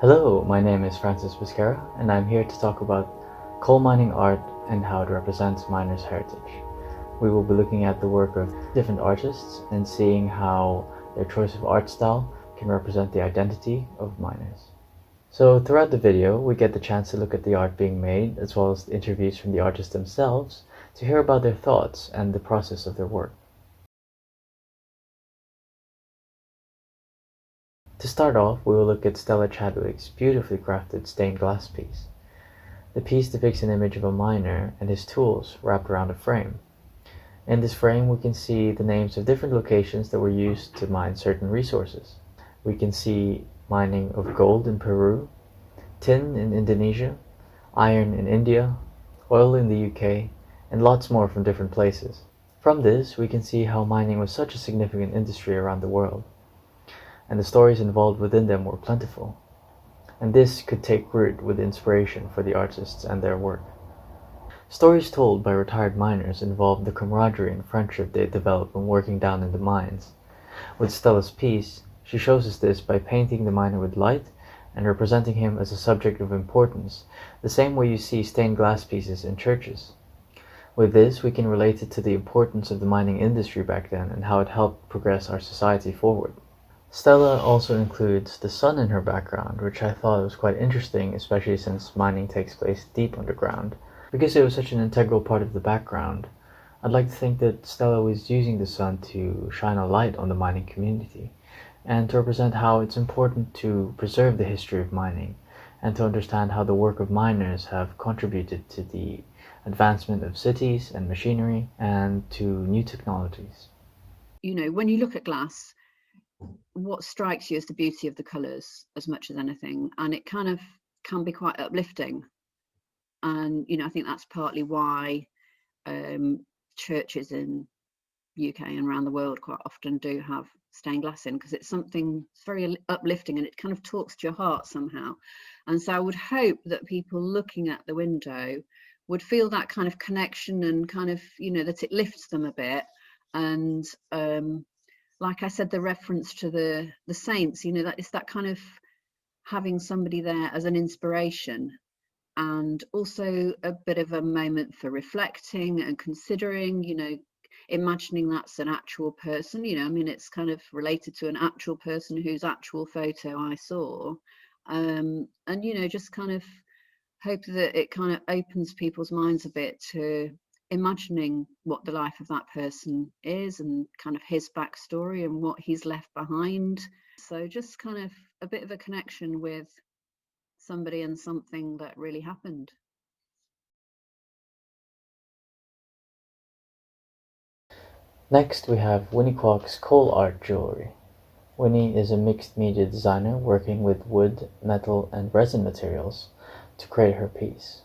Hello, my name is Francis Pesquera, and I'm here to talk about coal mining art and how it represents miners' heritage. We will be looking at the work of different artists and seeing how their choice of art style can represent the identity of miners. So throughout the video, we get the chance to look at the art being made, as well as the interviews from the artists themselves, to hear about their thoughts and the process of their work. To start off, we will look at Stella Chadwick's beautifully crafted stained glass piece. The piece depicts an image of a miner and his tools wrapped around a frame. In this frame, we can see the names of different locations that were used to mine certain resources. We can see mining of gold in Peru, tin in Indonesia, iron in India, oil in the UK, and lots more from different places. From this, we can see how mining was such a significant industry around the world, and the stories involved within them were plentiful. And this could take root with inspiration for the artists and their work. Stories told by retired miners involved the camaraderie and friendship they developed when working down in the mines. With Stella's piece, she shows us this by painting the miner with light and representing him as a subject of importance, the same way you see stained glass pieces in churches. With this, we can relate it to the importance of the mining industry back then and how it helped progress our society forward. Stella also includes the sun in her background, which I thought was quite interesting, especially since mining takes place deep underground. Because it was such an integral part of the background, I'd like to think that Stella was using the sun to shine a light on the mining community, and to represent how it's important to preserve the history of mining, and to understand how the work of miners have contributed to the advancement of cities and machinery, and to new technologies. You know, when you look at glass, what strikes you is the beauty of the colours as much as anything, and it kind of can be quite uplifting. And you know, I think that's partly why churches in UK and around the world quite often do have stained glass in, because it's something, it's very uplifting and it kind of talks to your heart somehow. And so I would hope that people looking at the window would feel that kind of connection and kind of, you know, that it lifts them a bit. And like I said, the reference to the saints, you know, that it's that kind of having somebody there as an inspiration, and also a bit of a moment for reflecting and considering, you know, imagining that's an actual person. You know, I mean, it's kind of related to an actual person whose actual photo I saw. And, you know, just kind of hope that it kind of opens people's minds a bit to imagining what the life of that person is and kind of his backstory and what he's left behind. So just kind of a bit of a connection with somebody and something that really happened. Next, we have Winnie Clark's coal art jewelry. Winnie is a mixed media designer working with wood, metal, and resin materials to create her piece.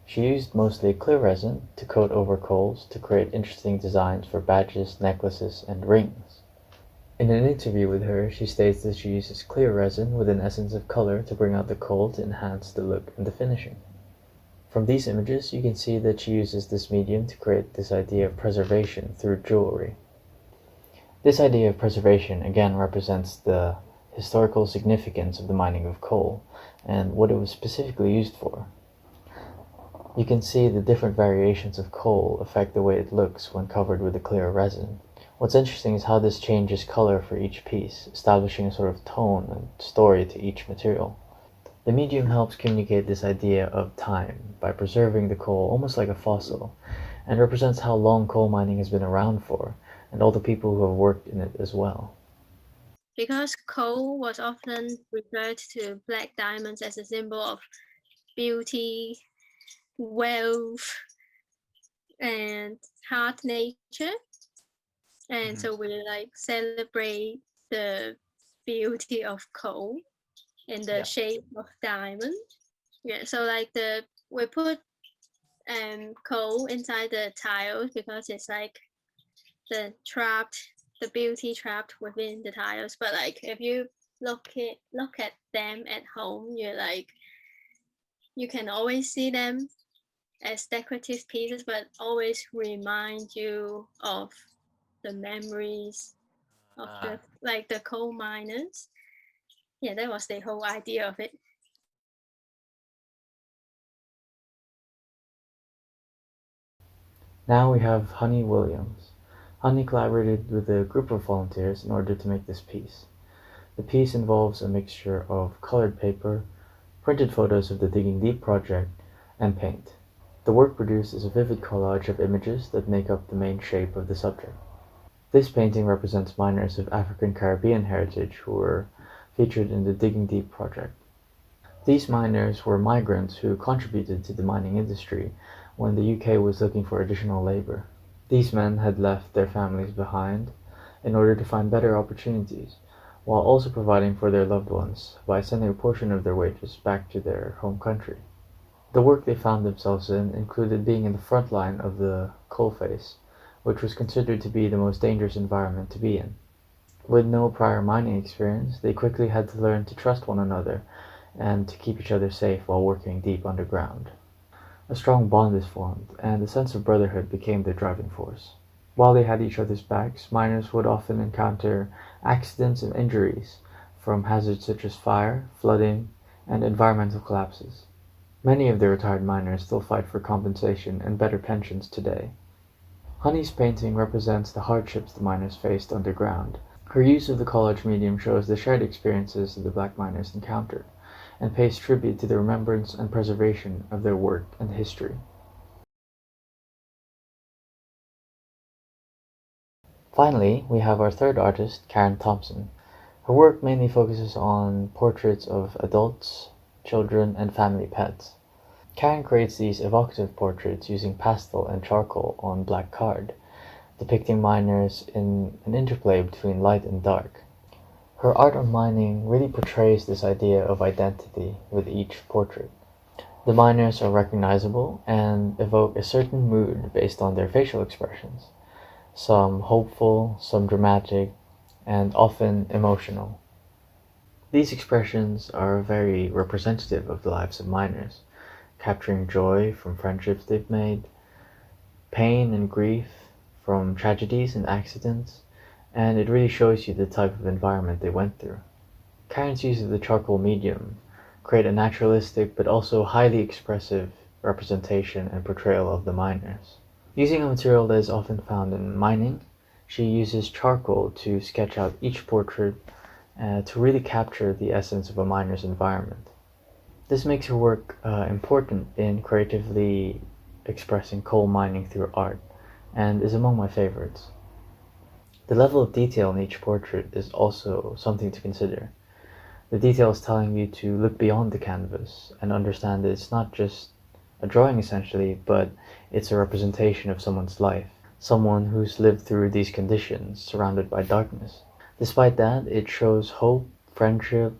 She used mostly clear resin to coat over coals to create interesting designs for badges, necklaces, and rings. In an interview with her, she states that she uses clear resin with an essence of color to bring out the coal to enhance the look and the finishing. From these images, you can see that she uses this medium to create this idea of preservation through jewelry. This idea of preservation again represents the historical significance of the mining of coal and what it was specifically used for. You can see the different variations of coal affect the way it looks when covered with a clear resin. What's interesting is how this changes color for each piece, establishing a sort of tone and story to each material. The medium helps communicate this idea of time by preserving the coal almost like a fossil, and represents how long coal mining has been around for, and all the people who have worked in it as well. Because coal was often referred to black diamonds as a symbol of beauty, wealth, and hard nature. And so we like celebrate the beauty of coal in the shape of diamond. Yeah, so like we put coal inside the tiles because it's like the beauty trapped within the tiles. But like if you look at them at home, you can always see them as decorative pieces, but always remind you of the memories of the coal miners. Yeah, that was the whole idea of it. Now we have Honey Williams. Honey collaborated with a group of volunteers in order to make this piece. The piece involves a mixture of colored paper, printed photos of the Digging Deep project, and paint. The work produced is a vivid collage of images that make up the main shape of the subject. This painting represents miners of African Caribbean heritage who were featured in the Digging Deep project. These miners were migrants who contributed to the mining industry when the UK was looking for additional labor. These men had left their families behind in order to find better opportunities, while also providing for their loved ones by sending a portion of their wages back to their home country. The work they found themselves in included being in the front line of the coalface, which was considered to be the most dangerous environment to be in. With no prior mining experience, they quickly had to learn to trust one another and to keep each other safe while working deep underground. A strong bond is formed, and a sense of brotherhood became their driving force. While they had each other's backs, miners would often encounter accidents and injuries from hazards such as fire, flooding, and environmental collapses. Many of the retired miners still fight for compensation and better pensions today. Honey's painting represents the hardships the miners faced underground. Her use of the collage medium shows the shared experiences that the black miners encountered, and pays tribute to the remembrance and preservation of their work and history. Finally, we have our third artist, Karen Thompson. Her work mainly focuses on portraits of adults, children, and family pets. Karen creates these evocative portraits using pastel and charcoal on black card, depicting miners in an interplay between light and dark. Her art on mining really portrays this idea of identity with each portrait. The miners are recognizable and evoke a certain mood based on their facial expressions, some hopeful, some dramatic, and often emotional. These expressions are very representative of the lives of miners, capturing joy from friendships they've made, pain and grief from tragedies and accidents, and it really shows you the type of environment they went through. Karen's use of the charcoal medium create a naturalistic but also highly expressive representation and portrayal of the miners. Using a material that is often found in mining, she uses charcoal to sketch out each portrait to really capture the essence of a miner's environment. This makes her work important in creatively expressing coal mining through art, and is among my favorites. The level of detail in each portrait is also something to consider. The detail is telling you to look beyond the canvas and understand that it's not just a drawing essentially, but it's a representation of someone's life, someone who's lived through these conditions surrounded by darkness. Despite that, it shows hope, friendship,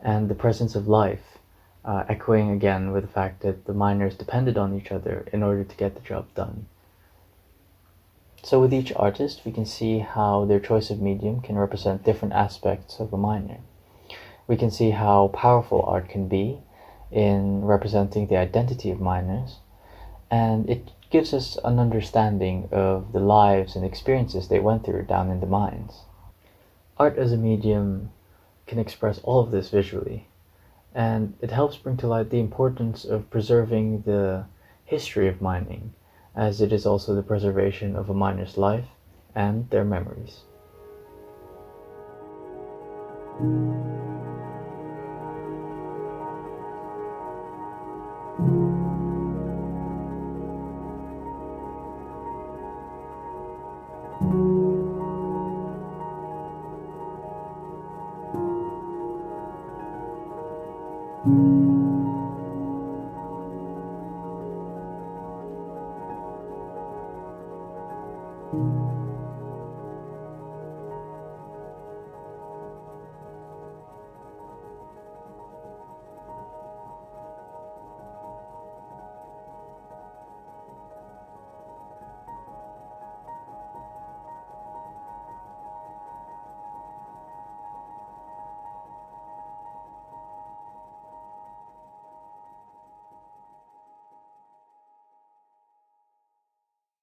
and the presence of life, echoing again with the fact that the miners depended on each other in order to get the job done. So with each artist, we can see how their choice of medium can represent different aspects of a miner. We can see how powerful art can be in representing the identity of miners, and it gives us an understanding of the lives and experiences they went through down in the mines. Art as a medium can express all of this visually, and it helps bring to light the importance of preserving the history of mining, as it is also the preservation of a miner's life and their memories.